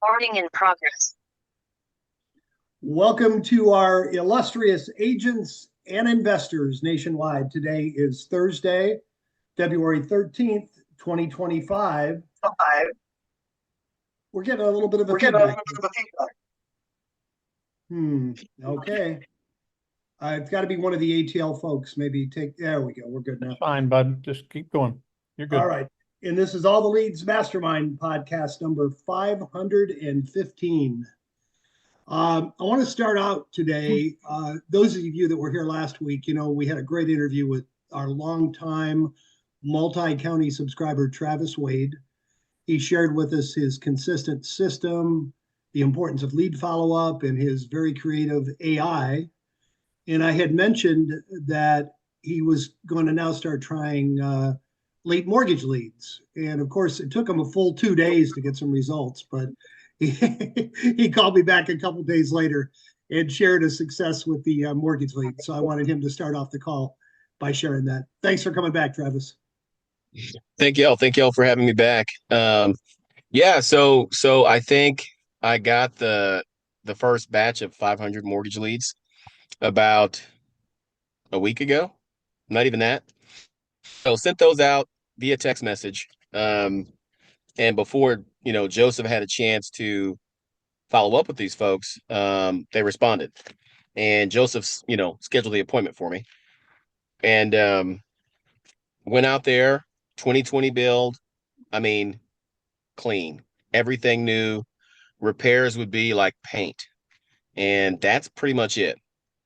Recording in progress. Welcome to our illustrious agents and investors nationwide. Today is Thursday, February 13th, 2025. We're getting a little bit of a feedback. Okay. It's got to be one of the ATL folks. Maybe there we go. We're good now. Fine, bud. Just keep going. You're good. All right. And this is All the Leads Mastermind podcast number 515. I want to start out today. Those of you that were here last week, we had a great interview with our longtime multi-county subscriber, Travis Wade. He shared with us his consistent system, the importance of lead follow-up, and his very creative AI. And I had mentioned that he was going to now start trying late mortgage leads. And of course, it took him a full 2 days to get some results, but he called me back a couple of days later and shared his success with the mortgage lead. So I wanted him to start off the call by sharing that. Thanks for coming back, Travis. Thank y'all. Thank y'all for having me back. So I think I got the first batch of 500 mortgage leads about a week ago. Not even that. So sent those out via text message. And before, Joseph had a chance to follow up with these folks, they responded. And Joseph's, scheduled the appointment for me. And went out there, 2020 build. I mean, clean. Everything new. Repairs would be like paint. And that's pretty much it.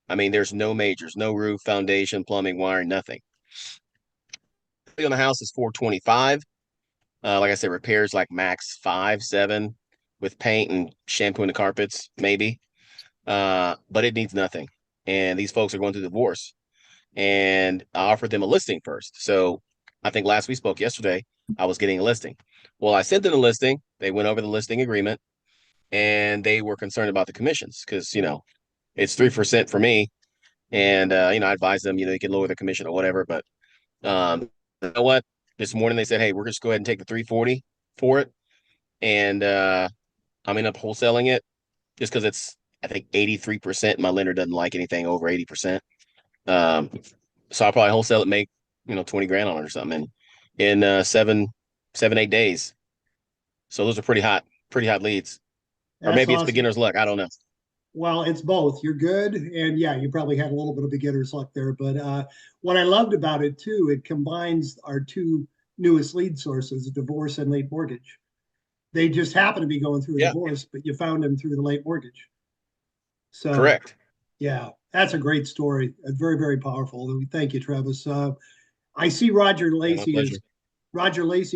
I mean, there's no majors, no roof, foundation, plumbing, wiring, nothing. On the house is 425. Like I said, repairs like max 5, 7 with paint and shampooing the carpets, maybe. But it needs nothing. And these folks are going through divorce. And I offered them a listing first. So I think last we spoke yesterday, I was getting a listing. Well, I sent them the listing. They went over the listing agreement and they were concerned about the commissions because, it's 3% for me. And, I advised them, you can lower the commission or whatever. But you know what? This morning they said, hey, we're just go ahead and take the 340 for it. And I'm ending up wholesaling it just because it's, I think, 83%. My lender doesn't like anything over 80%. So I'll probably wholesale it, make, 20 grand on it or something in 7, 8 days. So those are pretty hot leads. Or maybe it's beginner's luck. I don't know. Well, it's both. You're good. And yeah, you probably had a little bit of beginner's luck there. But what I loved about it too, it combines our two newest lead sources, divorce and late mortgage. They just happen to be going through a divorce, but you found them through the late mortgage. So correct. Yeah, that's a great story. Very, very powerful. Thank you, Travis. I see Roger Lacey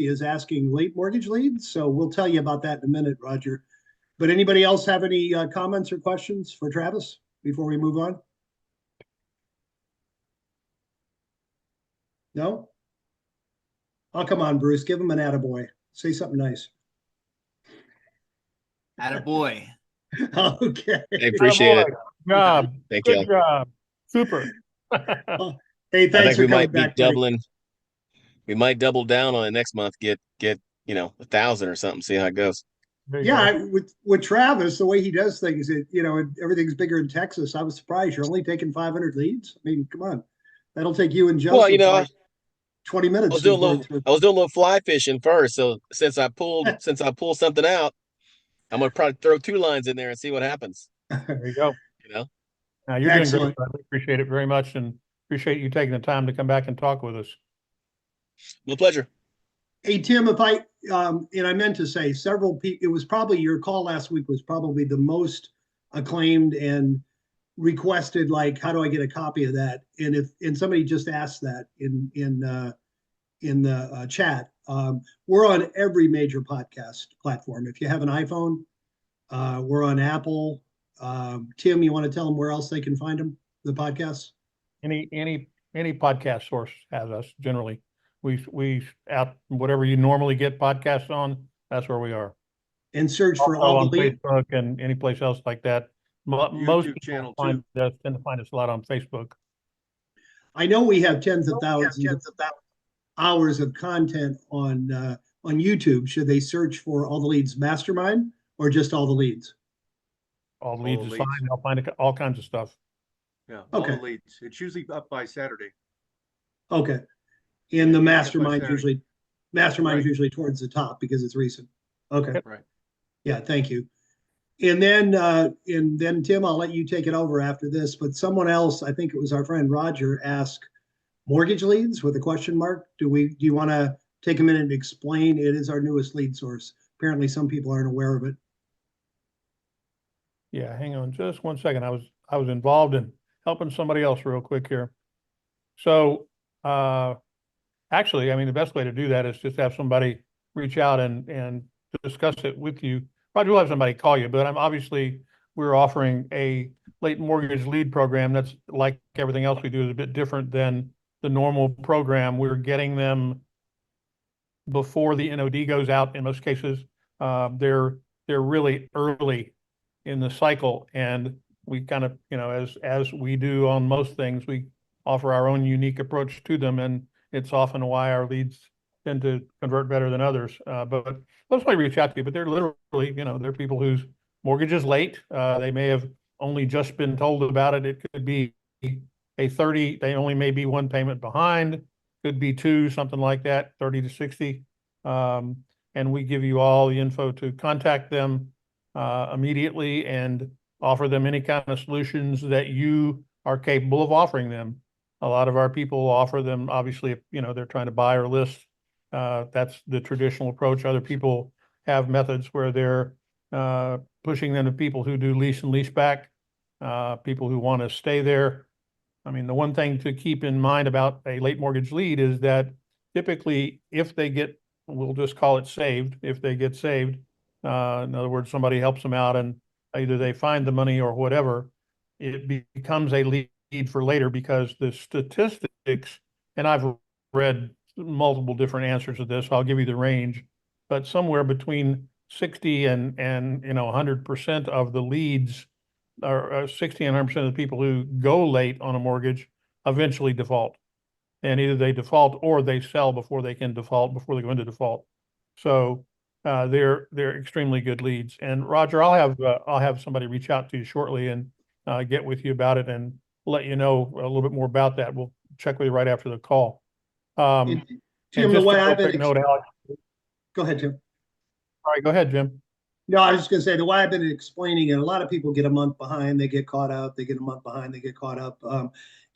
is asking late mortgage leads. So we'll tell you about that in a minute, Roger. But anybody else have any comments or questions for Travis before we move on? No? Oh, come on, Bruce. Give him an attaboy. Say something nice. Attaboy. Okay. I appreciate it. Good job. Thank Good you. job. Super. Hey, thanks I think for we coming might be back. doubling. We might double down on it next month. Get 1,000 or something. See how it goes. Yeah, with Travis, the way he does things, everything's bigger in Texas. I was surprised you're only taking 500 leads. I mean, come on, that'll take you and Joseph like 20 minutes. I was doing a little fly fishing first. So since I pulled something out, I'm gonna probably throw 2 lines in there and see what happens. There you go. Now you're doing great. I appreciate it very much, and appreciate you taking the time to come back and talk with us. My pleasure. Hey, Tim, if I and I meant to say several people, it was probably your call last week was probably the most acclaimed and requested, like, how do I get a copy of that? And somebody just asked that in the chat. We're on every major podcast platform. If you have an iPhone, we're on Apple. Tim, you want to tell them where else they can find them, the podcasts? Any podcast source has us generally. We out whatever you normally get podcasts on, that's where we are. And search for all all on the lead. Facebook and any place else like that. Most people tend to find us a lot on Facebook. I know we have tens of thousands of hours of content on YouTube. Should they search for All the Leads Mastermind, or just all the leads? All All leads the aside, leads. I'll find all kinds of stuff. Yeah, all the Okay. leads. It's usually up by Saturday. Okay. Yeah, And the you get it by mastermind's Saturday. Right. usually towards the top because it's recent. Okay. Right. Yeah, thank you. And then Tim, I'll let you take it over after this, but someone else, I think it was our friend Roger, asked mortgage leads with a question mark. Do you want to take a minute and explain? It is our newest lead source. Apparently some people aren't aware of it. Yeah, hang on just one second. I was involved in helping somebody else real quick here. So actually, I mean, the best way to do that is just have somebody reach out and discuss it with you. Probably will have somebody call you, but we're offering a late mortgage lead program that's like everything else we do is a bit different than the normal program. We're getting them before the NOD goes out in most cases. They're really early in the cycle, and we kind of, as we do on most things, we offer our own unique approach to them, and it's often why our leads tend to convert better than others. But let's probably reach out to you, but they're literally, they're people whose mortgage is late. They may have only just been told about it. It could be they only may be one payment behind, could be two, something like that, 30 to 60. And we give you all the info to contact them immediately and offer them any kind of solutions that you are capable of offering them. A lot of our people offer them, obviously, if, they're trying to buy or list. That's the traditional approach. Other people have methods where they're pushing them to people who do lease and lease back, people who want to stay there. I mean, the one thing to keep in mind about a late mortgage lead is that typically if they get, we'll just call it saved, if they get saved, in other words, somebody helps them out and either they find the money or whatever, it becomes a lead for later because the statistics, and I've read multiple different answers to this, I'll give you the range, but somewhere between 60 and 100% of the leads, or 60 and 100% of the people who go late on a mortgage eventually default. And either they default or they sell before they can default, before they go into default. So they're extremely good leads. And Roger, I'll have somebody reach out to you shortly and get with you about it and let you know a little bit more about that. We'll check with you right after the call. And And Tim, the just way a real I've quick been, note, Alex. go ahead, Tim. All right, go ahead, Jim. No, I was just going to say the way I've been explaining it, a lot of people get a month behind, they get caught up, they get a month behind, they get caught up.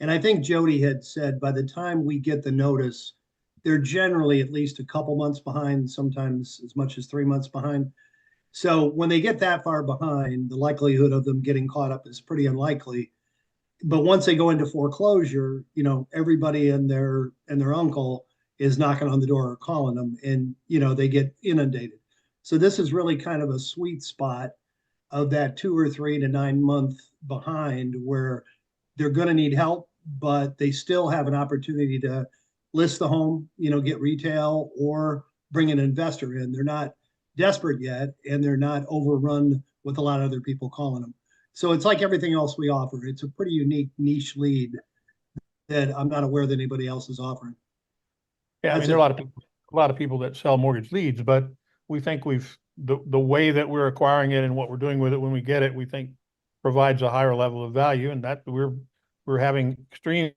And I think Jody had said by the time we get the notice, they're generally at least a couple months behind, sometimes as much as 3 months behind. So when they get that far behind, the likelihood of them getting caught up is pretty unlikely. But once they go into foreclosure, everybody and their uncle is knocking on the door or calling them, and they get inundated. So this is really kind of a sweet spot of that 2 or 3 to 9 month behind where they're going to need help, but they still have an opportunity to list the home, get retail or bring an investor in. They're not desperate yet, and they're not overrun with a lot of other people calling them. So it's like everything else we offer. It's a pretty unique niche lead that I'm not aware that anybody else is offering. Yeah, I mean, there are a lot of people that sell mortgage leads, but we think the way that we're acquiring it and what we're doing with it when we get it, we think provides a higher level of value, and that we're having extreme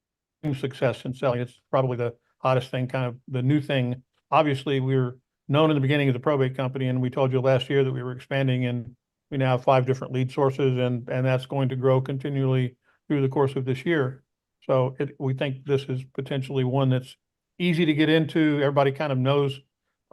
success in selling. It's probably the hottest thing, kind of the new thing. Obviously, we were known in the beginning as a probate company, and we told you last year that we were expanding, and we now have 5 different lead sources, and that's going to grow continually through the course of this year. So we think this is potentially one that's easy to get into. Everybody kind of knows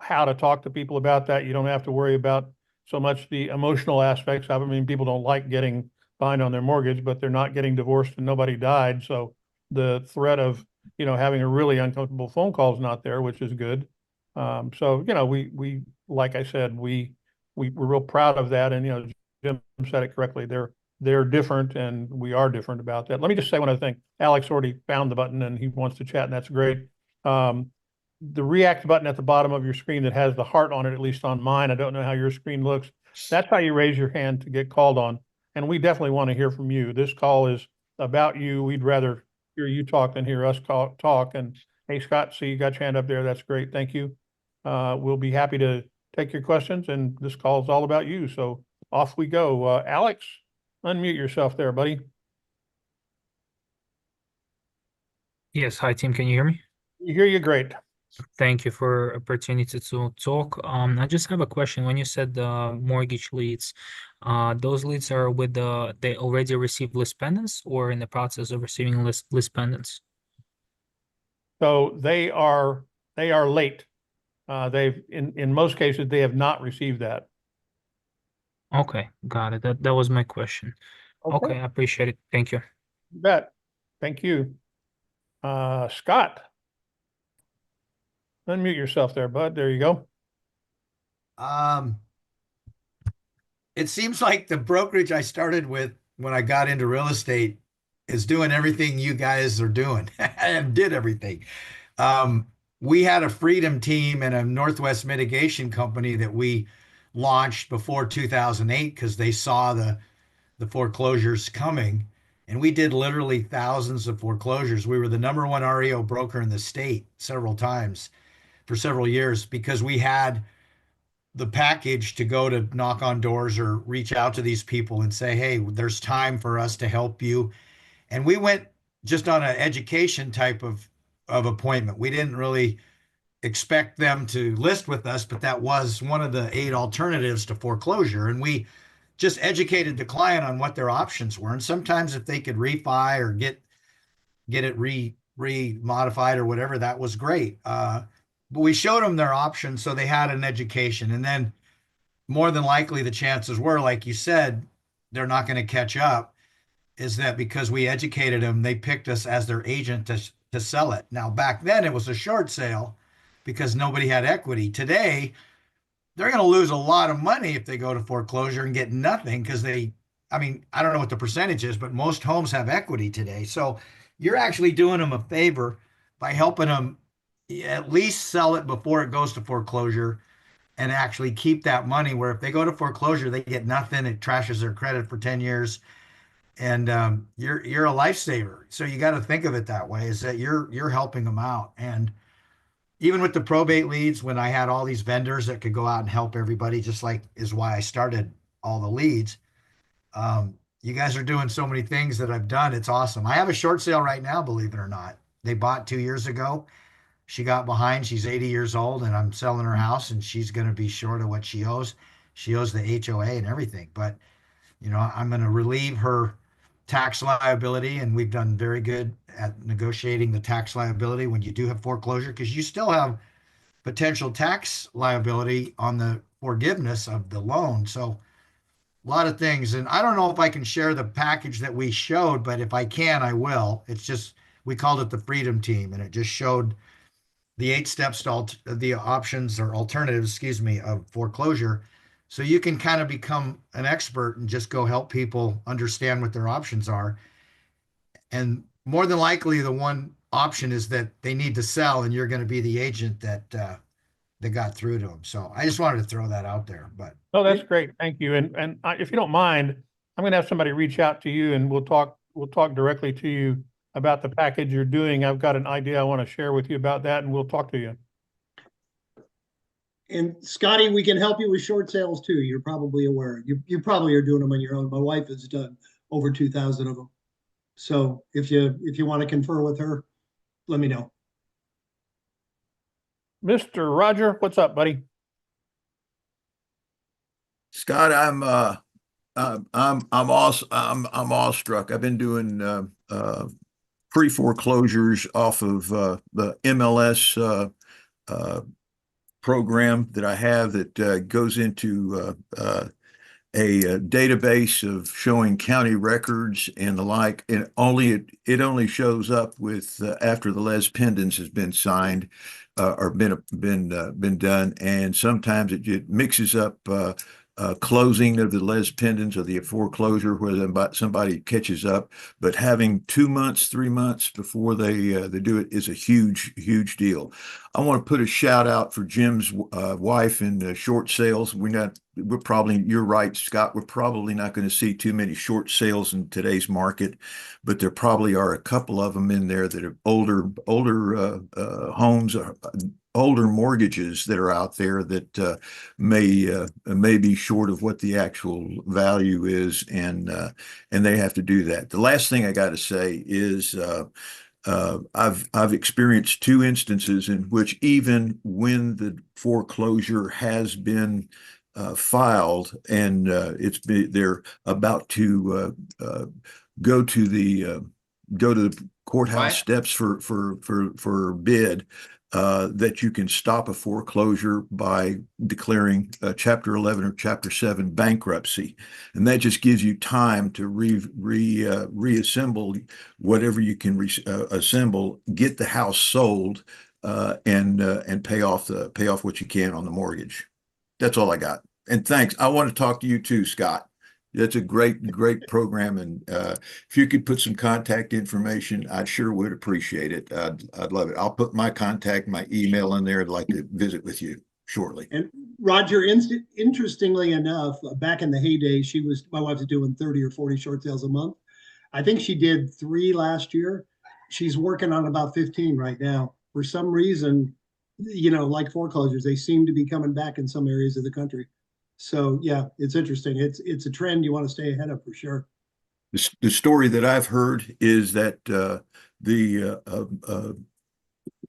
how to talk to people about that. You don't have to worry about so much the emotional aspects of it. I mean, people don't like getting behind on their mortgage, but they're not getting divorced and nobody died. So the threat of, having a really uncomfortable phone call is not there, which is good. So, we, like I said, we're real proud of that. And, Jim said it correctly. They're different, and we are different about that. Let me just say one other thing. Alex already found the button and he wants to chat, and that's great. The react button at the bottom of your screen that has the heart on it, at least on mine, I don't know how your screen looks. That's how you raise your hand to get called on. And we definitely want to hear from you. This call is about you. We'd rather hear you talk than hear us talk. And hey, Scott, see you got your hand up there. That's great. Thank you. We'll be happy to take your questions, and this call is all about you. So off we go. Alex, unmute yourself there, buddy. Yes, hi team, can you hear me? You hear you great. Thank you for opportunity to talk. I just have a question. When you said mortgage leads, those leads are with they already received list pendants or in the process of receiving list pendants? So they are late. They've in most cases they have not received that. Okay, got it. That was my question. Okay, I appreciate it. Thank you. You bet. Thank you. Scott, unmute yourself there, bud. There you go. It seems like the brokerage I started with when I got into real estate is doing everything you guys are doing and did everything. We had a freedom team and a Northwest mitigation company that we launched before 2008 because they saw the foreclosures coming. And we did literally thousands of foreclosures. We were the #1 REO broker in the state several times for several years because we had the package to go to knock on doors or reach out to these people and say, hey, there's time for us to help you. And we went just on an education type of appointment. We didn't really expect them to list with us, but that was one of the 8 alternatives to foreclosure. And we just educated the client on what their options were. And sometimes if they could refi or get it re-modified or whatever, that was great. But we showed them their options so they had an education. And then more than likely the chances were, like you said, they're not going to catch up, is that because we educated them, they picked us as their agent to sell it. Now, back then it was a short sale because nobody had equity. Today, they're going to lose a lot of money if they go to foreclosure and get nothing because I don't know what the percentage is, but most homes have equity today. So you're actually doing them a favor by helping them at least sell it before it goes to foreclosure and actually keep that money, where if they go to foreclosure, they get nothing. It trashes their credit for 10 years. And you're a lifesaver. So you got to think of it that way, is that you're helping them out. And even with the probate leads, when I had all these vendors that could go out and help everybody, just like is why I started all the leads. You guys are doing so many things that I've done. It's awesome. I have a short sale right now, believe it or not. They bought 2 years ago. She got behind. She's 80 years old and I'm selling her house and she's going to be short of what she owes. She owes the HOA and everything, but I'm going to relieve her tax liability. And we've done very good at negotiating the tax liability when you do have foreclosure, because you still have potential tax liability on the forgiveness of the loan. So a lot of things. And I don't know if I can share the package that we showed, but if I can, I will. It's just, we called it the Freedom Team, and it just showed the 8 steps to the options or alternatives, of foreclosure. So you can kind of become an expert and just go help people understand what their options are. And more than likely, the one option is that they need to sell, and you're going to be the agent that got through to them. So I just wanted to throw that out there. But Oh, that's great. Thank you. And if you don't mind, I'm going to have somebody reach out to you and we'll talk directly to you about the package you're doing. I've got an idea I want to share with you about that, and we'll talk to you. And Scotty, we can help you with short sales too. You're probably aware. You probably are doing them on your own. My wife has done over 2,000 of them. So if you want to confer with her, let me know. Mr. Roger, what's up, buddy? Scott, I'm awestruck. I've been doing pre-foreclosures off of the MLS program that I have that goes into a database of showing county records and the like. And it only shows up with after the les pendants has been signed or been done, and sometimes it mixes up closing of the les pendants or the foreclosure where somebody catches up. But having 2 months, 3 months before they do it is a huge deal. I want to put a shout out for Jim's wife in short sales. You're right, Scott, we're probably not going to see too many short sales in today's market, but there probably are a couple of them in there that are older homes, older mortgages that are out there that may be short of what the actual value is, and they have to do that. The last thing I got to say is I've experienced two instances in which even when the foreclosure has been filed and they're about to go to the courthouse Right. steps for bid, that you can stop a foreclosure by declaring Chapter 11 or Chapter 7 bankruptcy, and that just gives you time to reassemble whatever you can assemble, get the house sold, and pay off what you can on the mortgage. That's all I got. And thanks. I want to talk to you too, Scott. That's a great program, and if you could put some contact information, I sure would appreciate it. I'd love it. I'll put my contact, my email in there. I'd like to visit with you shortly. And Roger, interestingly enough, back in the heyday, my wife was doing 30 or 40 short sales a month. I think she did 3 last year. She's working on about 15 right now. For some reason, like foreclosures, they seem to be coming back in some areas of the country. So yeah, it's interesting. It's a trend you want to stay ahead of for sure. The story that I've heard is that the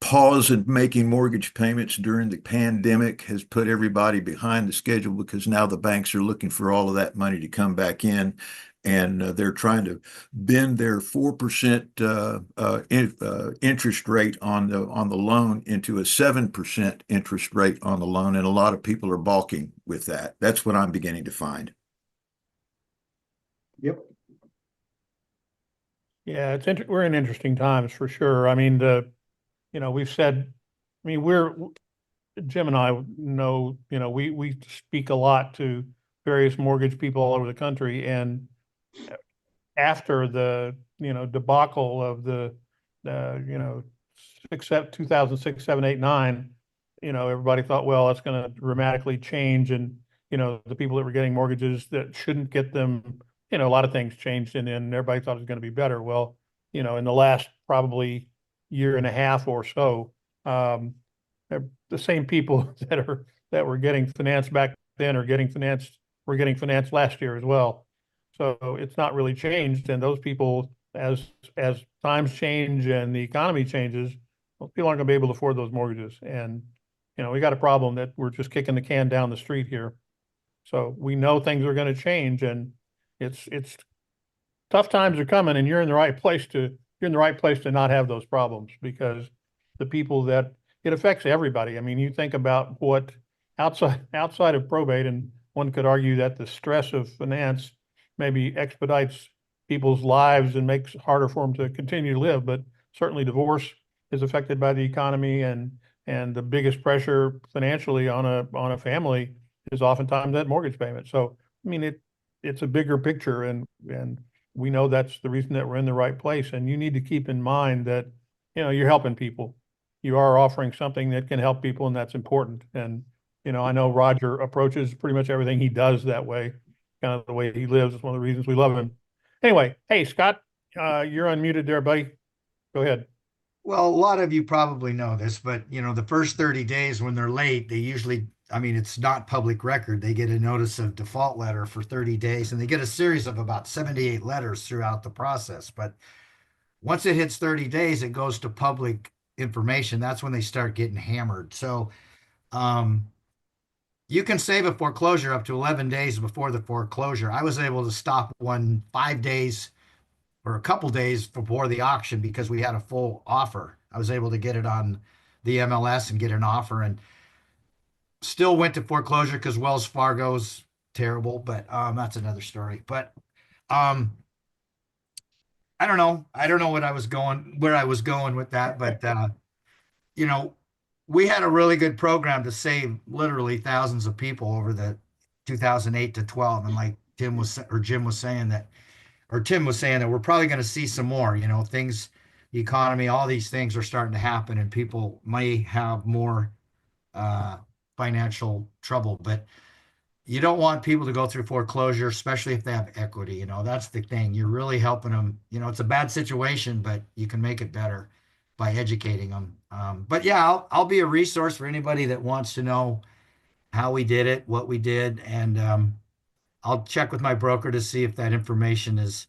pause in making mortgage payments during the pandemic has put everybody behind the schedule, because now the banks are looking for all of that money to come back in, and they're trying to bend their 4% interest rate on the loan into a 7% interest rate on the loan, and a lot of people are balking with that. That's what I'm beginning to find. Yep. Yeah, we're in interesting times for sure. I mean, we've said, I mean, Jim and I know, we speak a lot to various mortgage people all over the country, and after the, debacle of the 2006, 7, 8, 9, everybody thought, well, it's going to dramatically change. And, the people that were getting mortgages that shouldn't get them, a lot of things changed, and then everybody thought it was going to be better. Well, in the last probably year and a half or so, the same people that were getting financed back then were getting financed last year as well. So it's not really changed. And those people, as times change and the economy changes, well, people aren't going to be able to afford those mortgages. And, we got a problem that we're just kicking the can down the street here. So we know things are going to change, and it's tough times are coming, and you're in the right place to not have those problems, because the people that it affects everybody. I mean, you think about what outside of probate, and one could argue that the stress of finance maybe expedites people's lives and makes it harder for them to continue to live. But certainly divorce is affected by the economy, and the biggest pressure financially on a family is oftentimes that mortgage payment. So, I mean, it's a bigger picture, and we know that's the reason that we're in the right place. And you need to keep in mind that, you're helping people. You are offering something that can help people, and that's important. And, I know Roger approaches pretty much everything he does that way, kind of the way he lives. It's one of the reasons we love him. Anyway, hey, Scott, you're unmuted there, buddy. Go ahead. Well, a lot of you probably know this, but the first 30 days when they're late, they usually, I mean, it's not public record. They get a notice of default letter for 30 days, and they get a series of about 78 letters throughout the process. But once it hits 30 days, it goes to public information. That's when they start getting hammered. So, you can save a foreclosure up to 11 days before the foreclosure. I was able to stop one 5 days or a couple days before the auction because we had a full offer. I was able to get it on the MLS and get an offer, and still went to foreclosure because Wells Fargo's terrible, but that's another story. But I don't know. I don't know where I was going with that, but you know, we had a really good program to save literally thousands of people over the 2008 to 12. And like Jim was saying that, or Tim was saying that we're probably going to see some more, things, the economy, all these things are starting to happen, and people may have more financial trouble. But you don't want people to go through foreclosure, especially if they have equity. That's the thing. You're really helping them. It's a bad situation, but you can make it better. by educating them. But yeah, I'll be a resource for anybody that wants to know how we did it, what we did, and I'll check with my broker to see if that information is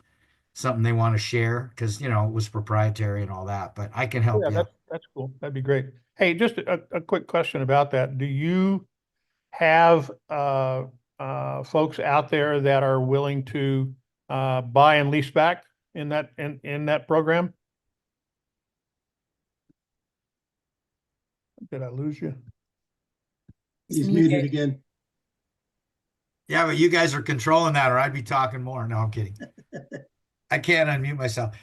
something they want to share because it was proprietary and all that. But I can help Yeah, you. that's cool. That'd be great. Hey, just a quick question about that. Do you have folks out there that are willing to buy and lease back in that program? Did I lose you? He's muted again. Yeah, but you guys are controlling that, or I'd be talking more. No, I'm kidding. I can't unmute myself.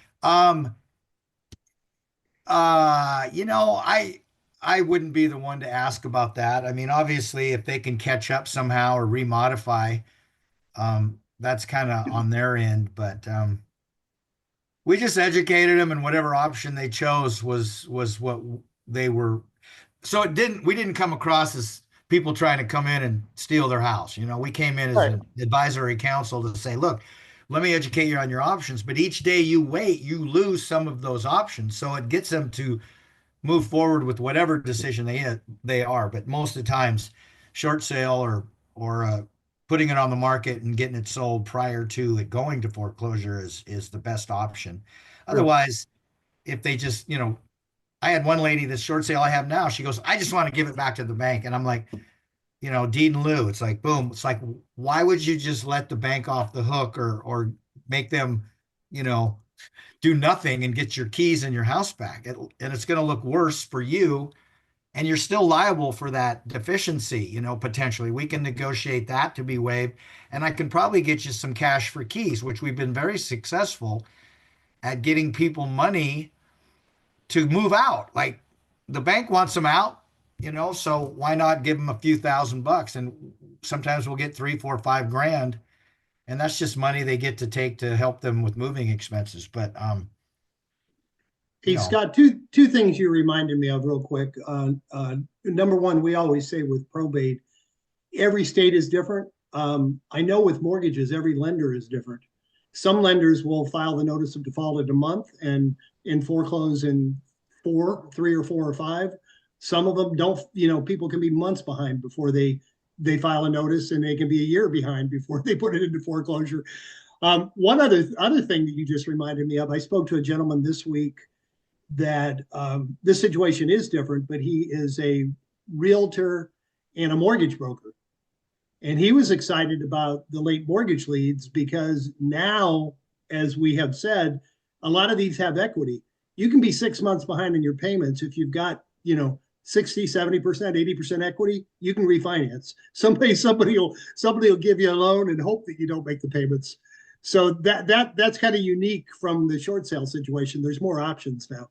I wouldn't be the one to ask about that. I mean, obviously, if they can catch up somehow or remodify, that's kind of on their end. But we just educated them, and whatever option they chose was what they were. So we didn't come across as people trying to come in and steal their house. We came in as Right. an advisory council to say, look, let me educate you on your options. But each day you wait, you lose some of those options. So it gets them to move forward with whatever decision they are. But most of the times, short sale or putting it on the market and getting it sold prior to it going to foreclosure is the best option. Sure. Otherwise, if they just, I had one lady, this short sale I have now, she goes, I just want to give it back to the bank. And I'm like, deed in lieu. It's like, boom. It's like, why would you just let the bank off the hook or make them, do nothing and get your keys and your house back? And it's going to look worse for you. And you're still liable for that deficiency, potentially. We can negotiate that to be waived. And I can probably get you some cash for keys, which we've been very successful at getting people money to move out. Like the bank wants them out, so why not give them a few $1,000? And sometimes we'll get 3, 4, 5 grand, and that's just money they get to take to help them with moving expenses. But Hey, Scott, two things you reminded me of real quick. Number one, we always say with probate, every state is different. I know with mortgages, every lender is different. Some lenders will file the notice of default in a month and foreclose in 3 or 4 or 5. Some of them don't, people can be months behind before they file a notice, and they can be a year behind before they put it into foreclosure. One other thing that you just reminded me of, I spoke to a gentleman this week that this situation is different, but he is a realtor and a mortgage broker. And he was excited about the late mortgage leads because now, as we have said, a lot of these have equity. You can be 6 months behind in your payments. If you've got, 60, 70%, 80% equity, you can refinance. Somebody will give you a loan and hope that you don't make the payments. So that's kind of unique from the short sale situation. There's more options now.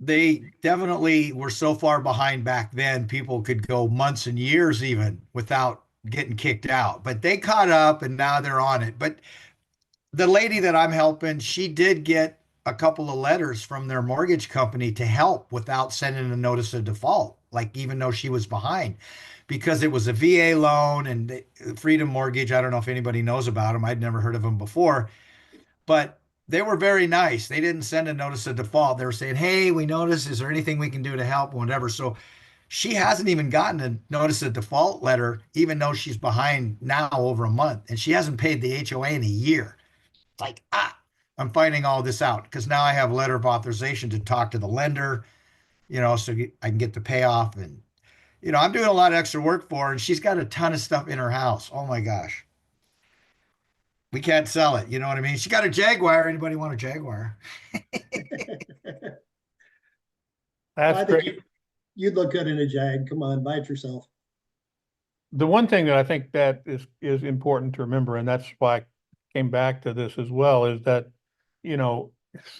they definitely were so far behind back then, people could go months and years even without getting kicked out. But they caught up and now they're on it. But the lady that I'm helping, she did get a couple of letters from their mortgage company to help without sending a notice of default, like even though she was behind, because it was a VA loan and Freedom Mortgage. I don't know if anybody knows about them. I'd never heard of them before, but they were very nice. They didn't send a notice of default. They were saying, hey, we noticed, is there anything we can do to help? Whatever. So she hasn't even gotten a notice of default letter, even though she's behind now over a month, and she hasn't paid the HOA in a year. It's like, I'm finding all this out because now I have a letter of authorization to talk to the lender, so I can get the payoff. And, I'm doing a lot of extra work for her, and she's got a ton of stuff in her house. Oh my gosh. We can't sell it. You know what I mean? She got a Jaguar. Anybody want a Jaguar? That's I great. think you'd look good in a Jag. Come on, buy it yourself. The one thing that I think that is important to remember, and that's why I came back to this as well, is that,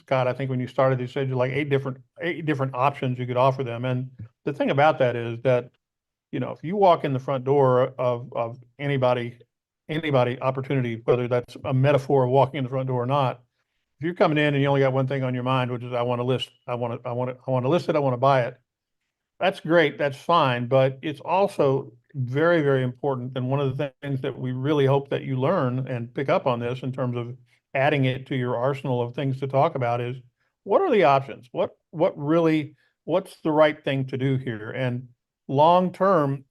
Scott, I think when you started, you said you like eight different options you could offer them. And the thing about that is that, if you walk in the front door of anybody opportunity, whether that's a metaphor of walking in the front door or not, if you're coming in and you only got one thing on your mind, which is I want to list, I want to list it, I want to buy it. That's great. That's fine. But it's also very, very important. And one of the things that we really hope that you learn and pick up on this in terms of adding it to your arsenal of things to talk about is what are the options? What's the right thing to do here? And long term,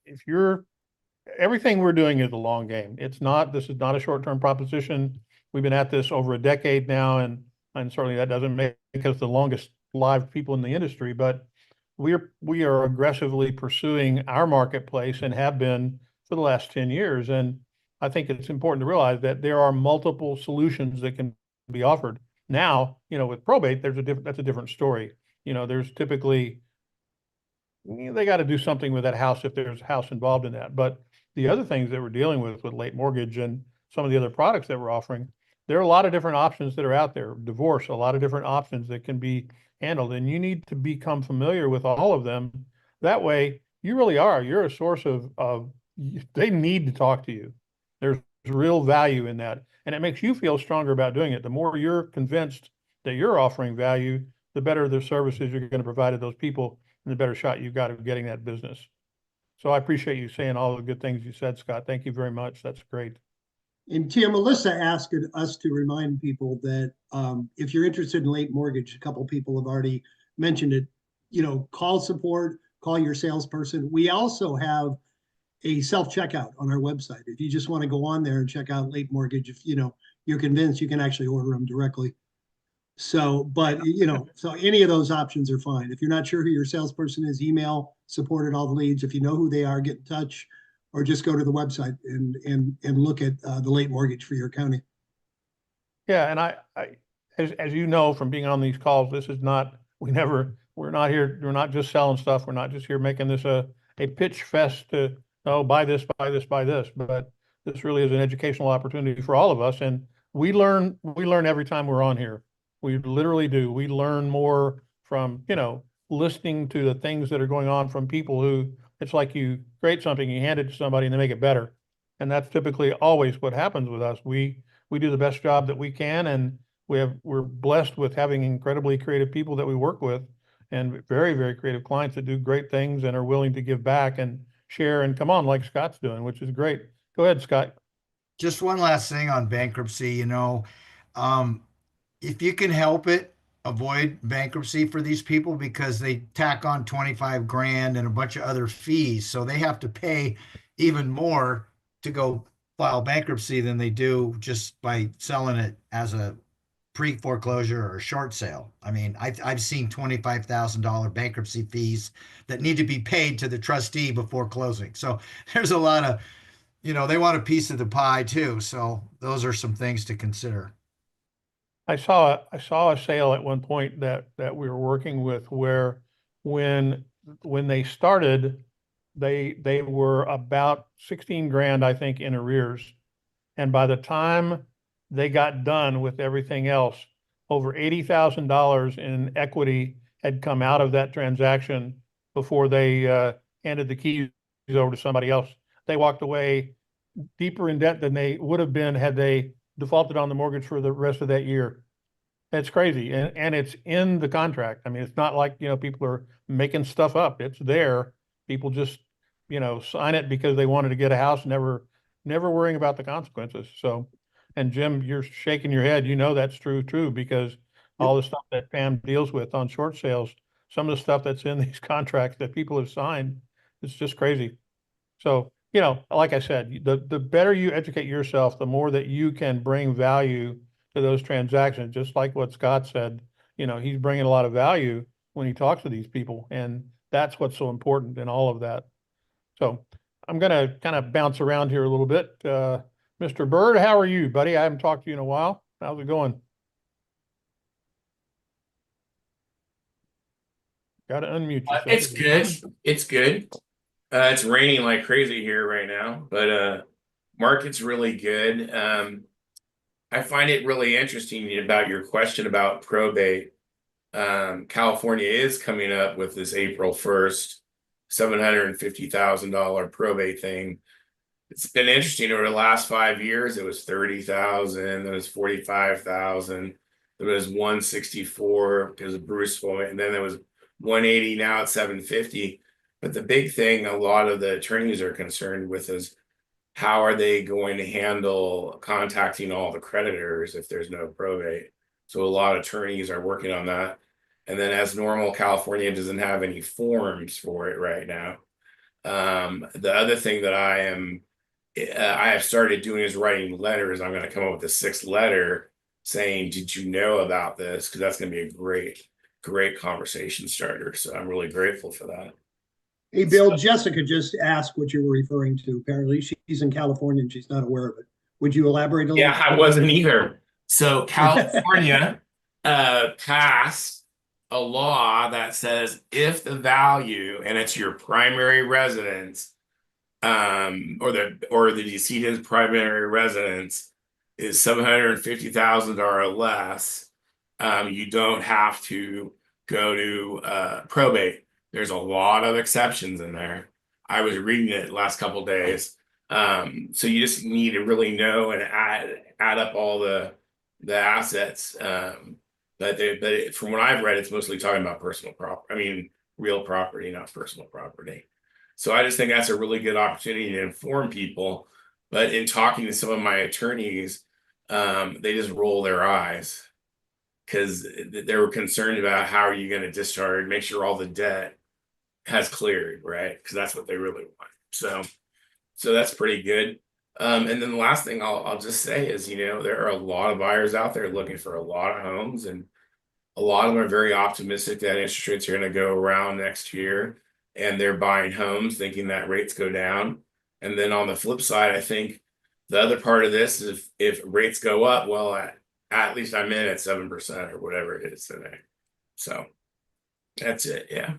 everything we're doing is a long game. This is not a short-term proposition. We've been at this over a decade now, and certainly that doesn't make us the longest live people in the industry, but we are aggressively pursuing our marketplace and have been for the last 10 years. And I think it's important to realize that there are multiple solutions that can be offered. Now, with probate, that's a different story. There's typically, they got to do something with that house if there's a house involved in that. But the other things that we're dealing with late mortgage and some of the other products that we're offering, there are a lot of different options that are out there. Divorce, a lot of different options that can be handled, and you need to become familiar with all of them. That way, you're a source of they need to talk to you. There's real value in that, and it makes you feel stronger about doing it. The more you're convinced that you're offering value, the better the services you're going to provide to those people, and the better shot you've got of getting that business. So I appreciate you saying all the good things you said, Scott. Thank you very much. That's great. And Tim, Melissa asked us to remind people that if you're interested in late mortgage, a couple people have already mentioned it, call support, call your salesperson. We also have a self-checkout on our website. If you just want to go on there and check out late mortgage, if you're convinced, you can actually order them directly. So, but so any of those options are fine. If you're not sure who your salesperson is, email support at all the leads. If you know who they are, get in touch, or just go to the website and look at the late mortgage for your county. Yeah, and I as you know from being on these calls, this is not we're not here. We're not just selling stuff. We're not just here making this a pitch fest to buy this, buy this, buy this. But this really is an educational opportunity for all of us, and we learn every time we're on here. We literally do. We learn more from, listening to the things that are going on from people who, it's like you create something, you hand it to somebody and they make it better. And that's typically always what happens with us. We do the best job that we can, and we're blessed with having incredibly creative people that we work with, and very, very creative clients that do great things and are willing to give back and share and come on like Scott's doing, which is great. Go ahead, Scott. Just one last thing on bankruptcy, if you can help it, avoid bankruptcy for these people, because they tack on 25 grand and a bunch of other fees. So they have to pay even more to go file bankruptcy than they do just by selling it as a pre-foreclosure or a short sale. I mean, I've seen $25,000 bankruptcy fees that need to be paid to the trustee before closing. So there's a lot of, they want a piece of the pie too. So those are some things to consider. I saw a sale at one point that we were working with where when they started, they were about 16 grand, I think, in arrears. And by the time they got done with everything else, over $80,000 in equity had come out of that transaction before they handed the keys over to somebody else. They walked away deeper in debt than they would have been had they defaulted on the mortgage for the rest of that year. It's crazy. And it's in the contract. I mean, it's not like, people are making stuff up. It's there. People just, sign it because they wanted to get a house, never worrying about the consequences. So, and Jim, you're shaking your head. That's true, because all the stuff that Pam deals with on short sales, some of the stuff that's in these contracts that people have signed, it's just crazy. So, like I said, the better you educate yourself, the more that you can bring value to those transactions. Just like what Scott said, he's bringing a lot of value when he talks to these people, and that's what's so important in all of that. So I'm going to kind of bounce around here a little bit. Mr. Bird, how are you, buddy? I haven't talked to you in a while. How's it going? Got to unmute yourself. It's good. It's good. It's raining like crazy here right now, but market's really good. I find it really interesting about your question about probate. California is coming up with this April 1st, $750,000 probate thing. It's been interesting over the last 5 years. It was 30,000, then it was 45,000, then it was 164 because of Bruce Floyd, and then it was 180. Now it's 750. But the big thing a lot of the attorneys are concerned with is how are they going to handle contacting all the creditors if there's no probate? So a lot of attorneys are working on that. And then as normal, California doesn't have any forms for it right now. The other thing that I have started doing is writing letters. I'm going to come up with a 6th letter saying, did you know about this? Because that's going to be a great conversation starter. So I'm really grateful for that. Hey, Bill, Jessica just asked what you were referring to. Apparently, she's in California and she's not aware of it. Would you elaborate a little? Yeah, I wasn't either. So California passed a law that says if the value, and it's your primary residence, or the decedent's primary residence is $750,000 or less, you don't have to go to probate. There's a lot of exceptions in there. I was reading it last couple of days. So you just need to really know and add up all the assets. But from what I've read, it's mostly talking about personal property. I mean, real property, not personal property. So I just think that's a really good opportunity to inform people. But in talking to some of my attorneys, they just roll their eyes because they were concerned about how are you going to discharge, make sure all the debt has cleared, right? Because that's what they really want. So that's pretty good. And then the last thing I'll just say is, there are a lot of buyers out there looking for a lot of homes, and a lot of them are very optimistic that interest rates are going to go around next year, and they're buying homes thinking that rates go down. And then on the flip side, I think the other part of this is if rates go up, well, at least I'm in at 7% or whatever it is today. So that's it. Yeah.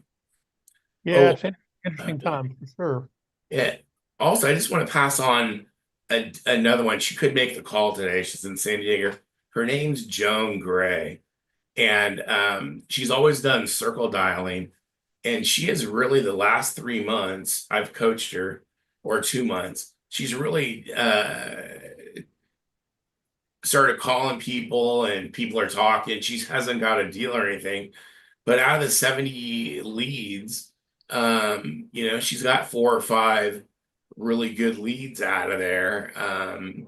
Yeah, it's an interesting time for sure. Yeah. Also, I just want to pass on another one. She could make the call today. She's in San Diego. Her name's Joan Gray, and she's always done circle dialing. And she has really, the last 3 months I've coached her, or 2 months, she's really started calling people, and people are talking. She hasn't got a deal or anything, but out of the 70 leads, she's got 4 or 5 really good leads out of there. I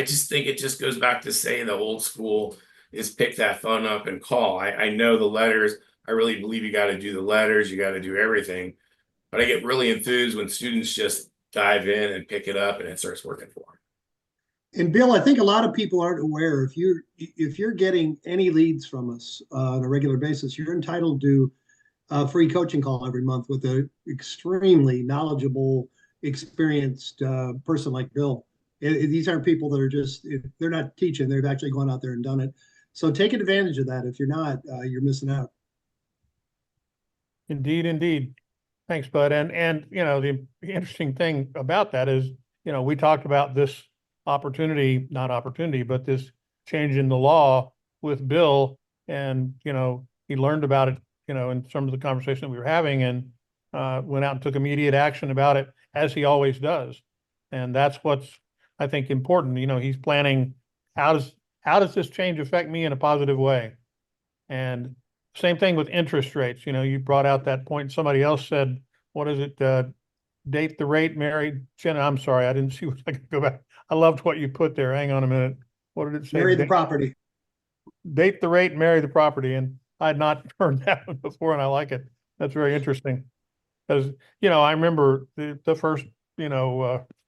just think it just goes back to say the old school is pick that phone up and call. I know the letters. I really believe you got to do the letters. You got to do everything. But I get really enthused when students just dive in and pick it up and it starts working for them. And Bill, I think a lot of people aren't aware, if you're getting any leads from us on a regular basis, you're entitled to a free coaching call every month with an extremely knowledgeable, experienced person like Bill. These aren't people that are they're not teaching, they've actually gone out there and done it. So take advantage of that. If you're not, you're missing out. Indeed. Thanks, Bud. And the interesting thing about that is, we talked about this not opportunity, but this change in the law with Bill, and, he learned about it, in some of the conversation that we were having, and went out and took immediate action about it, as he always does. And that's what's, I think, important. He's planning, how does this change affect me in a positive way? And same thing with interest rates. You brought out that point. Somebody else said, what is it? Date the rate, marry. Jenna, I'm sorry, I didn't see what I could go back. I loved what you put there. Hang on a minute. What did it say? Marry the property. Date the rate, marry the property. And I had not heard that one before, and I like it. That's very interesting. Because, I remember the first,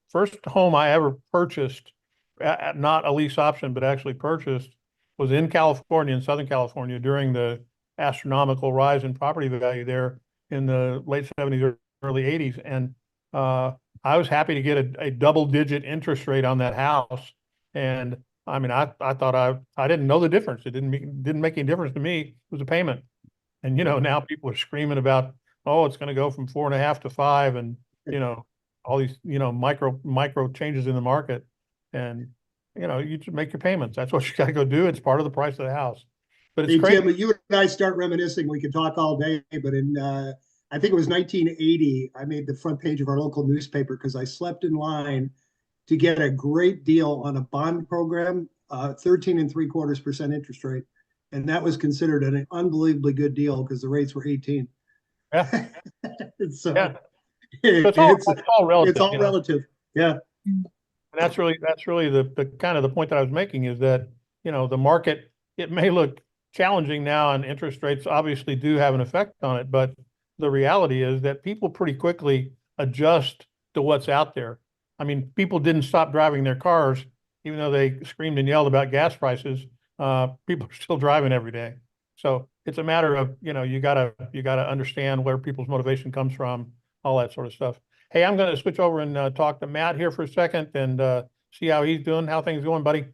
first home I ever purchased, not a lease option, but actually purchased, was in California, in Southern California, during the astronomical rise in property value there in the late 70s or early 80s. And I was happy to get a double-digit interest rate on that house. And I mean, I thought I didn't know the difference. It didn't make any difference to me. It was a payment. And, now people are screaming about, oh, it's going to go from 4.5 to 5, and, all these, micro changes in the market. And, you should make your payments. That's what you got to go do. It's part of the price of the house. But it's Hey, crazy. Tim, you and I start reminiscing. We could talk all day, but in I think it was 1980, I made the front page of our local newspaper because I slept in line to get a great deal on a bond program, 13.75% interest rate. And that was considered an unbelievably good deal because the rates were 18. Yeah. So Yeah. it's all relative. all relative. Yeah. And that's really the kind of the point that I was making, is that, the market it may look challenging now, and interest rates obviously do have an effect on it, but the reality is that people pretty quickly adjust to what's out there. I mean, people didn't stop driving their cars, even though they screamed and yelled about gas prices. People are still driving every day. So it's a matter of, you gotta understand where people's motivation comes from, all that sort of stuff. Hey, I'm gonna switch over and talk to Matt here for a second and see how he's doing. How things going, buddy?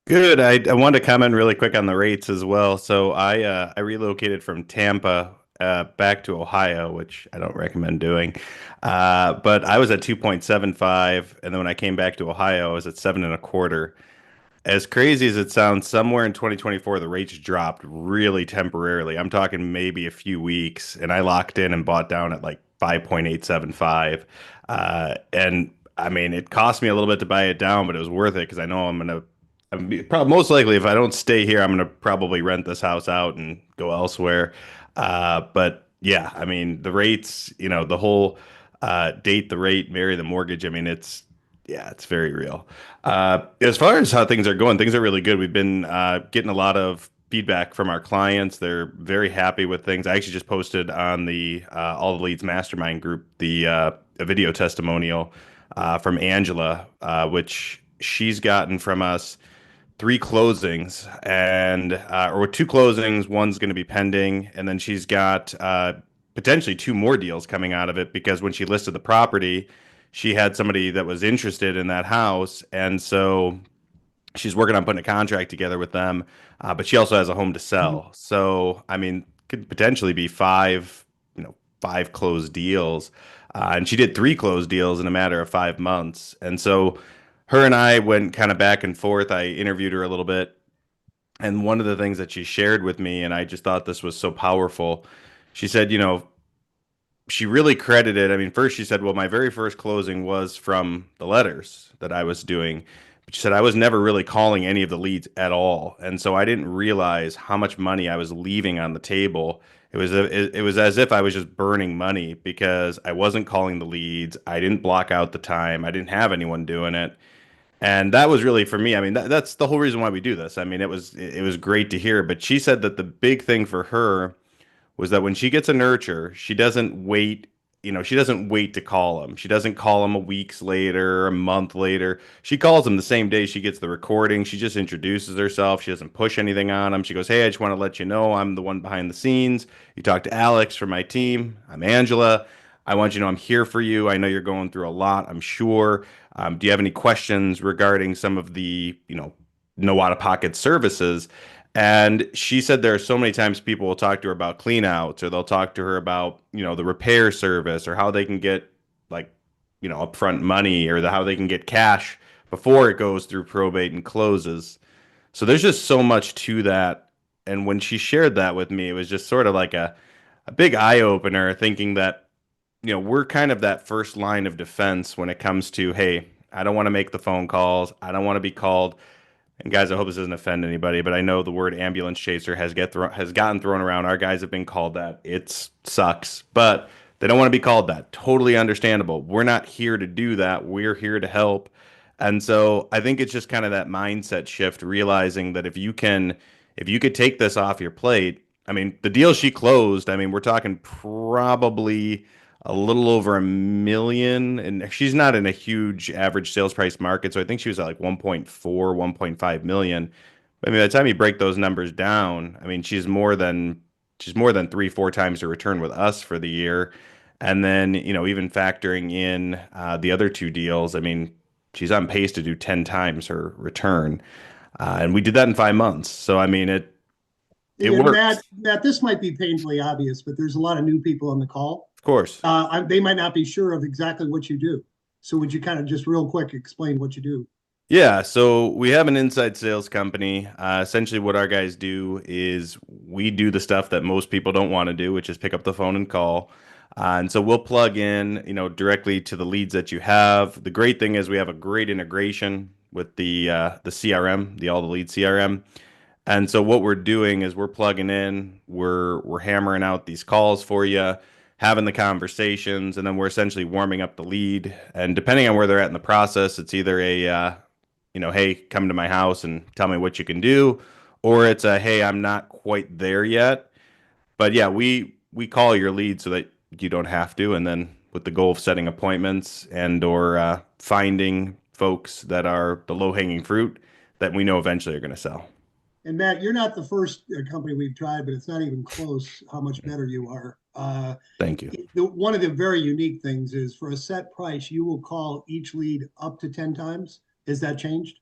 Good. I wanted to comment really quick on the rates as well. So I relocated from Tampa back to Ohio, which I don't recommend doing. But I was at 2.75, and then when I came back to Ohio, I was at 7.25. As crazy as it sounds, somewhere in 2024, the rates dropped really temporarily. I'm talking maybe a few weeks, and I locked in and bought down at like 5.875. And I mean, it cost me a little bit to buy it down, but it was worth it because I know probably most likely if I don't stay here, I'm gonna probably rent this house out and go elsewhere. But yeah, I mean, the rates, the whole date the rate, marry the mortgage. I mean, it's very real. As far as how things are really good. We've been getting a lot of feedback from our clients. They're very happy with things. I actually just posted on the All the Leads Mastermind group a video testimonial from Angela, which she's gotten from us three closings and or two closings. One's going to be pending, and then she's got potentially two more deals coming out of it because when she listed the property, she had somebody that was interested in that house, and so she's working on putting a contract together with them. But she also has a home to sell, so I mean, could potentially be five closed deals, and she did three closed deals in a matter of 5 months, and so her and I went kind of back and forth. I interviewed her a little bit. And one of the things that she shared with me, and I just thought this was so powerful, she said, she really credited. I mean, first she said, well, my very first closing was from the letters that I was doing. But she said, I was never really calling any of the leads at all. And so I didn't realize how much money I was leaving on the table. It was as if I was just burning money because I wasn't calling the leads. I didn't block out the time. I didn't have anyone doing it. And that was really for me. I mean, that's the whole reason why we do this. I mean, it was great to hear. But she said that the big thing for her was that when she gets a nurture, she doesn't wait. She doesn't wait to call him. She doesn't call him a weeks later, a month later. She calls him the same day she gets the recording. She just introduces herself. She doesn't push anything on him. She goes, "Hey, I just want to let you know I'm the one behind the scenes. You talked to Alex from my team. I'm Angela. I want you to know I'm here for you. I know you're going through a lot, I'm sure. Do you have any questions regarding some of the, no out-of-pocket services?" And she said there are so many times people will talk to her about cleanouts, or they'll talk to her about, the repair service, or how they can get like, upfront money, or how they can get cash before it goes through probate and closes. So there's just so much to that. And when she shared that with me, it was just sort of like a big eye opener, thinking that, we're kind of that first line of defense when it comes to, hey, I don't want to make the phone calls. I don't want to be called. And guys, I hope this doesn't offend anybody, but I know the word ambulance chaser has gotten thrown around. Our guys have been called that. It sucks, but they don't want to be called that. Totally understandable. We're not here to do that. We're here to help. And so I think it's just kind of that mindset shift, realizing that if you could take this off your plate. I mean, the deal she closed, I mean, we're talking probably a little over 1 million, and she's not in a huge average sales price market, so I think she was at like 1.4, 1.5 million. I mean, by the time you break those numbers down, I mean, she's more than 3, 4 times her return with us for the year. And then, even factoring in the other two deals, I mean, she's on pace to do 10 times her return. And we did that in 5 months. So, I mean, it And works. Matt, this might be painfully obvious, but there's a lot of new people on the call. Of course. They might not be sure of exactly what you do. So would you kind of just real quick explain what you do? Yeah, so we have an inside sales company. Essentially, what our guys do is we do the stuff that most people don't want to do, which is pick up the phone and call. And so we'll plug in, directly to the leads that you have. The great thing is we have a great integration with the CRM, the All the Lead CRM. And so what we're doing is we're plugging in, we're hammering out these calls for you, having the conversations, and then we're essentially warming up the lead. And depending on where they're at in the process, it's either hey, come to my house and tell me what you can do, or it's a, hey, I'm not quite there yet. But yeah, we call your lead so that you don't have to, and then with the goal of setting appointments and or finding folks that are the low-hanging fruit that we know eventually are going to sell. And Matt, you're not the first company we've tried, but it's not even close how much better you are. Thank you. One of the very unique things is for a set price, you will call each lead up to 10 times. Is that changed?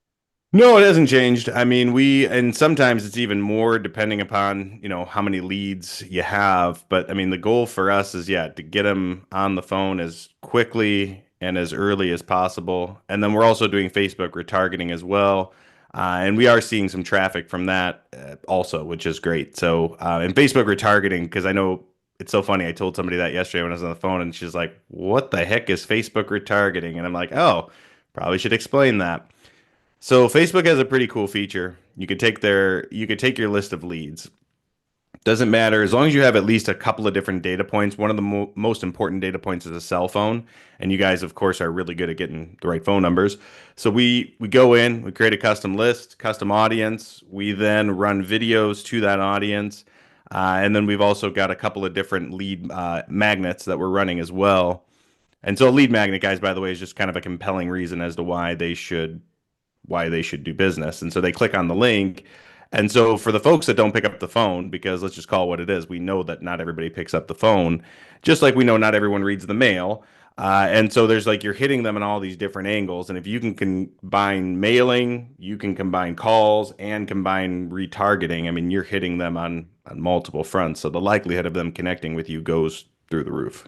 No, it hasn't changed. I mean, and sometimes it's even more depending upon, how many leads you have. But I mean, the goal for us is, yeah, to get them on the phone as quickly and as early as possible. And then we're also doing Facebook retargeting as well. And we are seeing some traffic from that also, which is great. So, and Facebook retargeting, because I know it's so funny. I told somebody that yesterday when I was on the phone, and she's like, "What the heck is Facebook retargeting?" And I'm like, "Oh, probably should explain that." So Facebook has a pretty cool feature. You could take your list of leads. Doesn't matter as long as you have at least a couple of different data points. One of the most important data points is a cell phone, and you guys, of course, are really good at getting the right phone numbers. So we go in, we create a custom list, custom audience. We then run videos to that audience, and then we've also got a couple of different lead magnets that we're running as well. And so a lead magnet, guys, by the way, is just kind of a compelling reason as to why they should do business. And so they click on the link. And so for the folks that don't pick up the phone, because let's just call it what it is, we know that not everybody picks up the phone, just like we know not everyone reads the mail. And so there's like you're hitting them in all these different angles. And if you can combine mailing, you can combine calls and combine retargeting. I mean, you're hitting them on multiple fronts. So the likelihood of them connecting with you goes through the roof.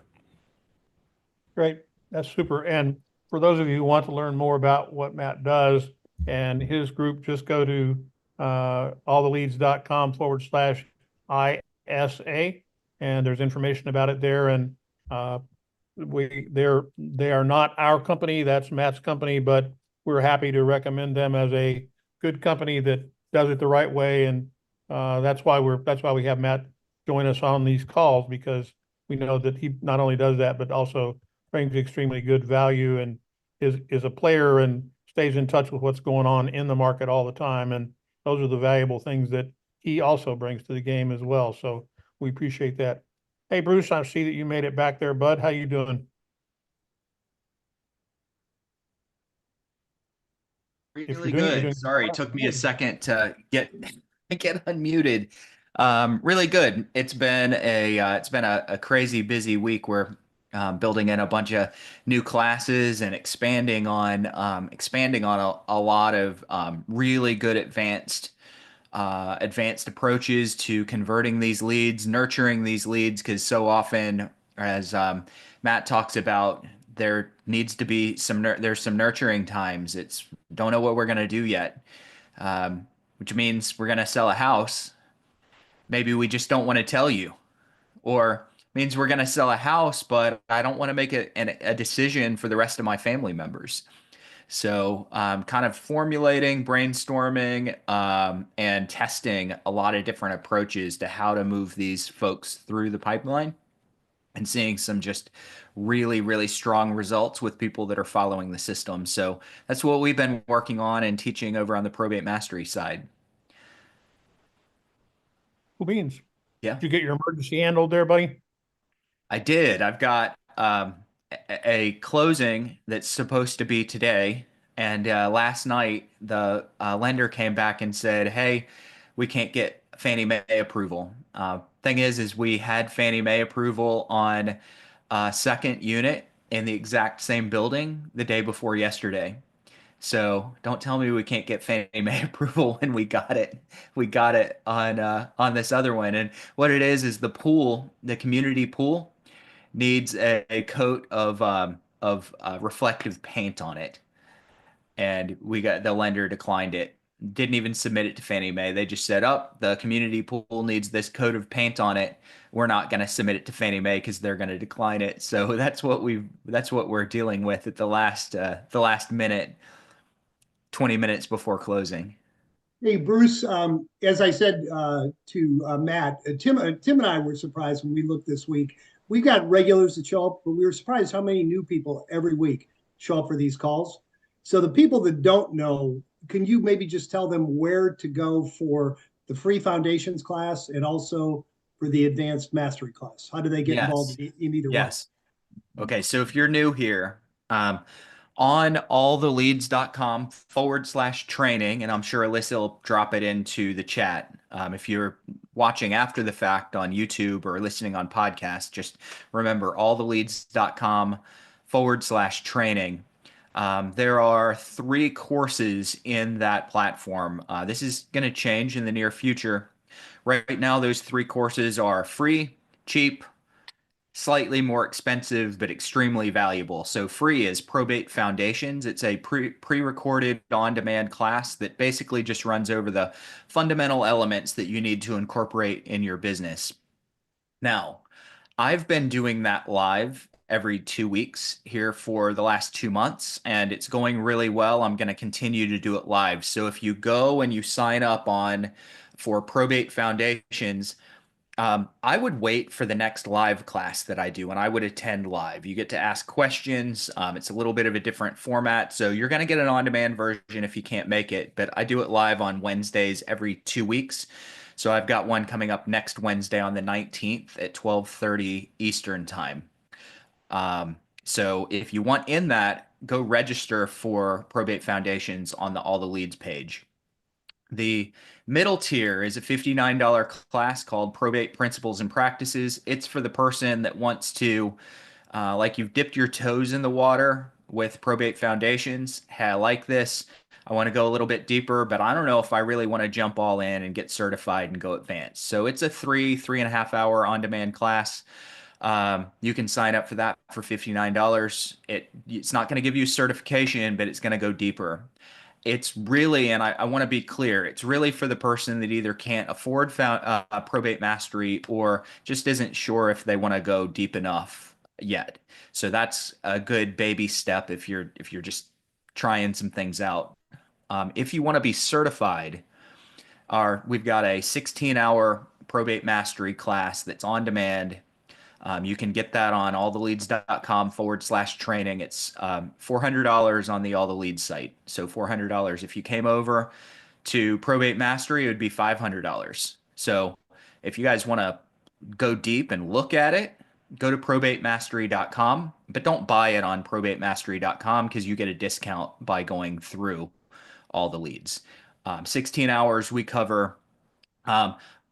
Great. That's super. And for those of you who want to learn more about what Matt does and his group, just go to alltheleads.com/ISA, and there's information about it there. And they are not our company, that's Matt's company, but we're happy to recommend them as a good company that does it the right way. And that's why we have Matt join us on these calls, because we know that he not only does that, but also brings extremely good value and is a player and stays in touch with what's going on in the market all the time. And those are the valuable things that he also brings to the game as well. So we appreciate that. Hey, Bruce, I see that you made it back there, bud. How you doing? Really good. Sorry, it took me a second to get unmuted. Really good. It's been a crazy busy week. We're building in a bunch of new classes and expanding on a lot of really good advanced approaches to converting these leads, nurturing these leads, because so often, as Matt talks about, there needs to be there's some nurturing times. It's don't know what we're going to do yet, which means we're going to sell a house. Maybe we just don't want to tell you, or means we're going to sell a house, but I don't want to make a decision for the rest of my family members. So kind of formulating, brainstorming, and testing a lot of different approaches to how to move these folks through the pipeline, and seeing some just really, really strong results with people that are following the system. So that's what we've been working on and teaching over on the probate mastery side. Cool beans. Yeah. Did you get your emergency handled there, buddy? I did. I've got a closing that's supposed to be today. And last night, the lender came back and said, hey, we can't get Fannie Mae approval. Thing is we had Fannie Mae approval on a second unit in the exact same building the day before yesterday. So don't tell me we can't get Fannie Mae approval when we got it. We got it on this other one. And what it is the pool, the community pool, needs a coat of reflective paint on it. And the lender declined it. Didn't even submit it to Fannie Mae. They just said, "Oh, the community pool needs this coat of paint on it. We're not going to submit it to Fannie Mae because they're going to decline it." So that's what we're dealing with at the last minute, 20 minutes before closing. Hey, Bruce, as I said to Matt, Tim and I were surprised when we looked this week. We've got regulars that show up, but we were surprised how many new people every week show up for these calls. So the people that don't know, can you maybe just tell them where to go for the free foundations class and also for the advanced mastery class? How do they get involved in either one? Yes. Okay, so if you're new here, on alltheleads.com/training, and I'm sure Alyssa will drop it into the chat. If you're watching after the fact on YouTube or listening on podcast, just remember alltheleads.com/training. There are 3 courses in that platform. This is going to change in the near future. Right now, those 3 courses are free, cheap, slightly more expensive, but extremely valuable. So free is Probate Foundations. It's a pre-recorded on-demand class that basically just runs over the fundamental elements that you need to incorporate in your business. Now, I've been doing that live every 2 weeks here for the last 2 months, and it's going really well. I'm going to continue to do it live. So if you go and you sign up for Probate Foundations, I would wait for the next live class that I do, and I would attend live. You get to ask questions. It's a little bit of a different format, so you're going to get an on-demand version if you can't make it, but I do it live on Wednesdays every 2 weeks. So I've got one coming up next Wednesday on the 19th at 12:30 Eastern time. So if you want in that, go register for Probate Foundations on the All the Leads page. The middle tier is a $59 class called Probate Principles and Practices. It's for the person that wants to, like you've dipped your toes in the water with Probate Foundations. Hey, I like this. I want to go a little bit deeper, but I don't know if I really want to jump all in and get certified and go advanced. So it's a 3.5 hour on-demand class. You can sign up for that for $59. It's not going to give you certification, but it's going to go deeper. It's really, and I want to be clear, it's really for the person that either can't afford probate mastery or just isn't sure if they want to go deep enough yet. So that's a good baby step if you're just trying some things out. If you want to be certified, we've got a 16-hour probate mastery class that's on demand. You can get that on alltheleads.com/training. It's $400 on the All the Leads site. So $400. If you came over to Probate Mastery, it would be $500. So if you guys want to go deep and look at it, go to probatemastery.com, but don't buy it on probatemastery.com because you get a discount by going through All the Leads. 16 hours, we cover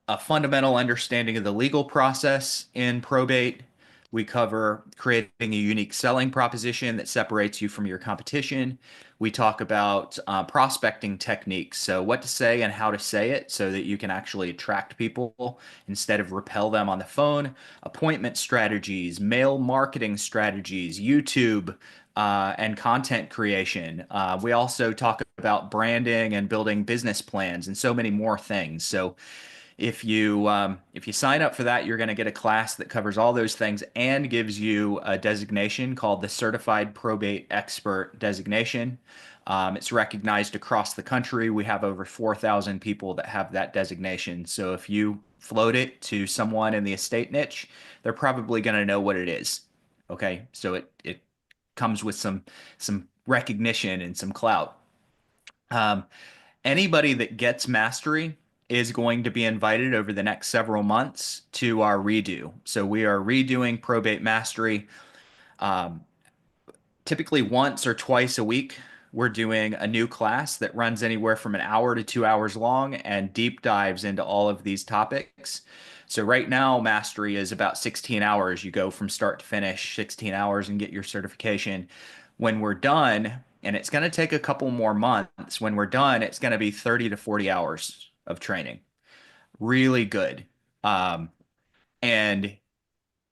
a fundamental understanding of the legal process in probate. We cover creating a unique selling proposition that separates you from your competition. We talk about prospecting techniques, so what to say and how to say it so that you can actually attract people instead of repel them on the phone. Appointment strategies, mail marketing strategies, YouTube, and content creation. We also talk about branding and building business plans and so many more things. So if you sign up for that, you're going to get a class that covers all those things and gives you a designation called the Certified Probate Expert designation. It's recognized across the country. We have over 4,000 people that have that designation. So if you float it to someone in the estate niche, they're probably going to know what it is. Okay, so it comes with some recognition and some clout. Anybody that gets mastery is going to be invited over the next several months to our redo. So we are redoing Probate Mastery. Typically once or twice a week, we're doing a new class that runs anywhere from an hour to 2 hours long and deep dives into all of these topics. So right now, Mastery is about 16 hours. You go from start to finish, 16 hours and get your certification. When we're done, and it's going to take a couple more months, when we're done, it's going to be 30 to 40 hours of training. Really good. And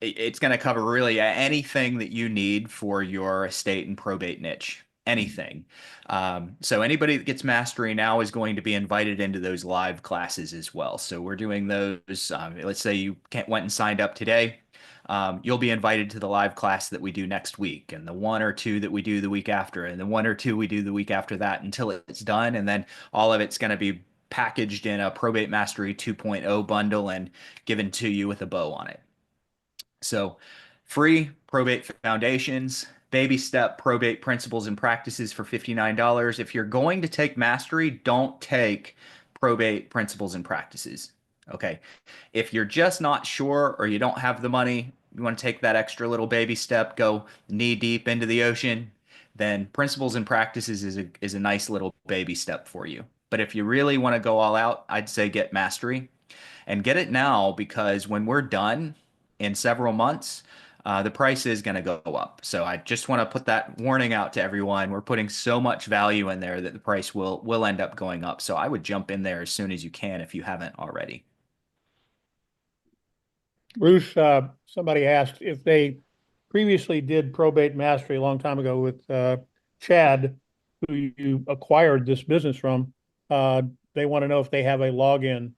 it's going to cover really anything that you need for your estate and probate niche. Anything. So anybody that gets mastery now is going to be invited into those live classes as well. So we're doing those. Let's say you went and signed up today. You'll be invited to the live class that we do next week, and the 1 or 2 that we do the week after, and the 1 or 2 we do the week after that until it's done. And then all of it's going to be packaged in a Probate Mastery 2.0 bundle and given to you with a bow on it. So free Probate Foundations, baby step Probate Principles and Practices for $59. If you're going to take Mastery, don't take probate principles and practices. Okay. If you're just not sure or you don't have the money, you want to take that extra little baby step, go knee deep into the ocean, then principles and practices is a nice little baby step for you. But if you really want to go all out, I'd say get mastery and get it now, because when we're done in several months, the price is going to go up. So I just want to put that warning out to everyone. We're putting so much value in there that the price will end up going up. So I would jump in there as soon as you can if you haven't already. Bruce, somebody asked if they previously did probate mastery a long time ago with Chad, who you acquired this business from. They want to know if they have a login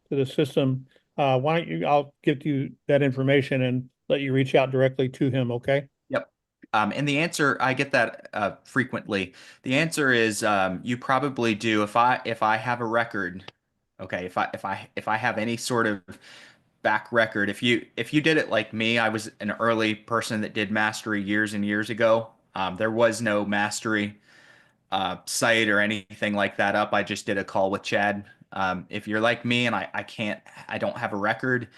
to the system. Why don't you, I'll give you that information and let you reach out directly to him, okay? Yep. And the answer, I get that frequently. The answer is you probably do. If I have a record, okay, if I have any sort of back record, if you did it like me, I was an early person that did mastery years and years ago. There was no mastery site or anything like that up. I just did a call with Chad. If you're like me and I don't have a record,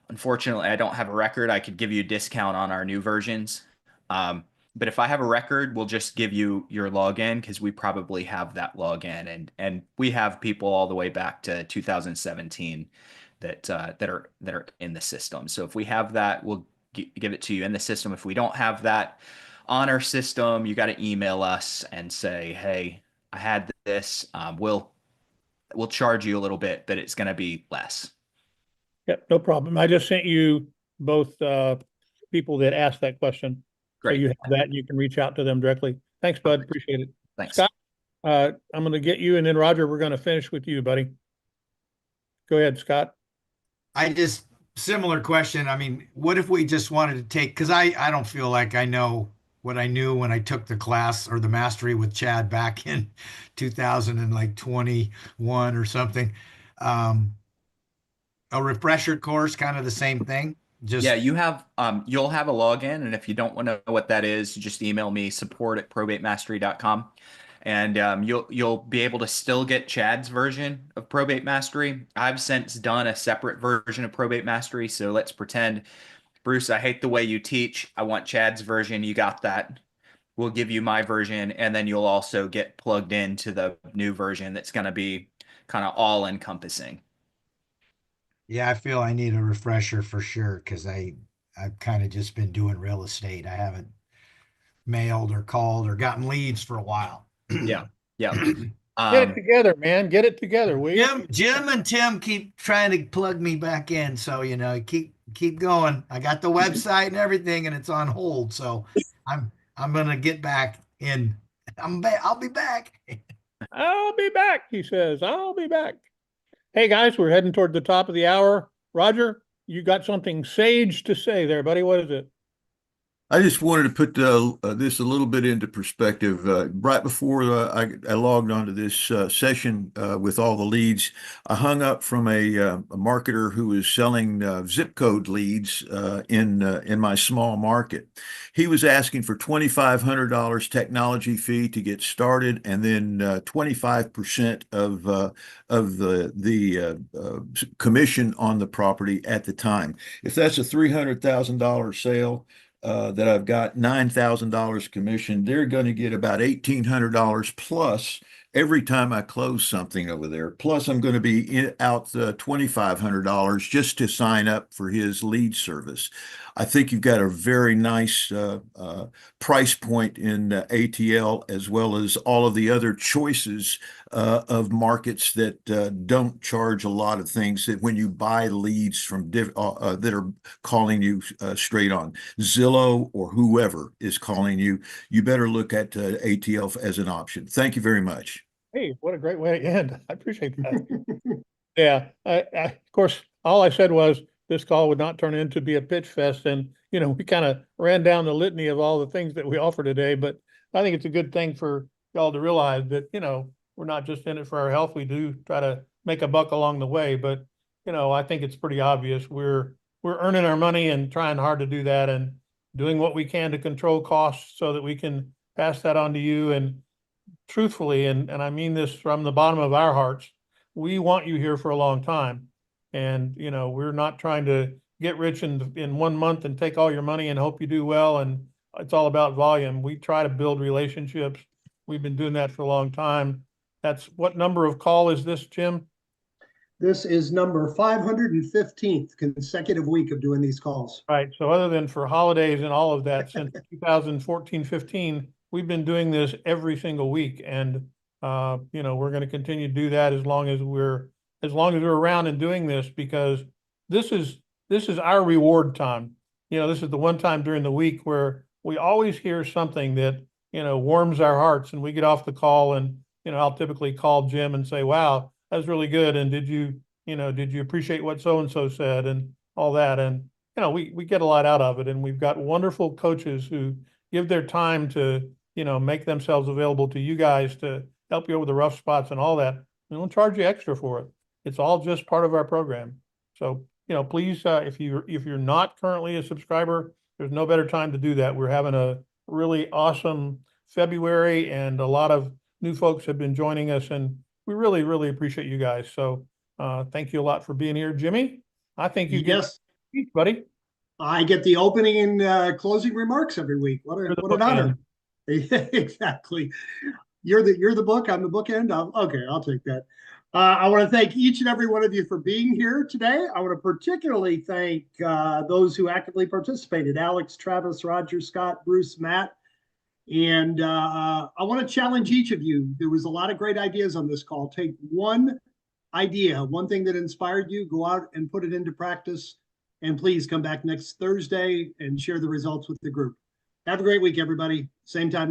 unfortunately, I don't have a record. I could give you a discount on our new versions. But if I have a record, we'll just give you your login, because we probably have that login, and we have people all the way back to 2017 that are in the system. So if we have that, we'll give it to you in the system. If we don't have that on our system, you got to email us and say, hey, I had this. We'll charge you a little bit, but it's going to be less. Yep, no problem. I just sent you both people that asked that question. Great. So you have that and you can reach out to them directly. Thanks, bud. Perfect. Appreciate it. Thanks. Scott, I'm going to get you, and then Roger, we're going to finish with you, buddy. Go ahead, Scott. Similar question. I mean, what if we just wanted to take, because I don't feel like I know what I knew when I took the class or the mastery with Chad back in 2021 or something. A refresher course, kind of the same thing. Yeah, you'll have a login, and if you don't want to know what that is, just email me, support@probatemastery.com, and you'll be able to still get Chad's version of Probate Mastery. I've since done a separate version of Probate Mastery, so let's pretend, Bruce, I hate the way you teach. I want Chad's version. You got that. We'll give you my version, and then you'll also get plugged into the new version that's going to be kind of all encompassing. Yeah, I feel I need a refresher for sure, because I've kind of just been doing real estate. I haven't mailed or called or gotten leads for a while. Yeah. Get it together, man. Get it together, will you? Jim and Tim keep trying to plug me back in, so keep going. I got the website and everything, and it's on hold. So I'm gonna get back in. I'll be back. I'll be back, he says. I'll be back. Hey, guys, we're heading toward the top of the hour. Roger, you got something sage to say there, buddy. What is it? I just wanted to put this a little bit into perspective. Right before I logged onto this session with all the leads, I hung up from a marketer who was selling zip code leads in my small market. He was asking for $2,500 technology fee to get started, and then 25% of the commission on the property at the time. If that's a $300,000 sale, that I've got $9,000 commission, they're going to get about $1,800 plus every time I close something over there. Plus, I'm going to be out $2,500 just to sign up for his lead service. I think you've got a very nice price point in ATL, as well as all of the other choices of markets that don't charge a lot of things that when you buy leads from that are calling you straight on Zillow or whoever is calling you, you better look at ATL as an option. Thank you very much. Hey, what a great way to end. I appreciate that. Yeah, of course, all I said was this call would not turn into be a pitch fest. And, we kind of ran down the litany of all the things that we offer today. But I think it's a good thing for y'all to realize that, we're not just in it for our health. We do try to make a buck along the way. But, I think it's pretty obvious we're earning our money and trying hard to do that and doing what we can to control costs so that we can pass that on to you. And truthfully, and I mean this from the bottom of our hearts, we want you here for a long time. And, you know, we're not trying to get rich in 1 month and take all your money and hope you do well. And it's all about volume. We try to build relationships. We've been doing that for a long time. That's what number of call is this, Jim? This is number 515th consecutive week of doing these calls. Right. So other than for holidays and all of that, since 2014, 15, we've been doing this every single week. And, you know, we're going to continue to do that as long as we're around and doing this, because this is our reward time. You know, this is the one time during the week where we always hear something that, you know, warms our hearts, and we get off the call and, you know, I'll typically call Jim and say, wow, that was really good. And did you appreciate what so-and-so said and all that? And, you know, we get a lot out of it, and we've got wonderful coaches who give their time to, you know, make themselves available to you guys to help you over the rough spots and all that. We don't charge you extra for it. It's all just part of our program. So, you know, please, if you're not currently a subscriber, there's no better time to do that. We're having a really awesome February, and a lot of new folks have been joining us, and we really, really appreciate you guys. So thank you a lot for being here. Jimmy, I think you get speech, buddy. I get the opening and closing remarks every week. What an honor. Exactly. You're the book. I'm the bookend. Okay, I'll take that. I want to thank each and every one of you for being here today. I want to particularly thank those who actively participated: Alex, Travis, Roger, Scott, Bruce, Matt. And I want to challenge each of you. There was a lot of great ideas on this call. Take one idea, one thing that inspired you, go out and put it into practice. And please come back next Thursday and share the results with the group. Have a great week, everybody. Same time.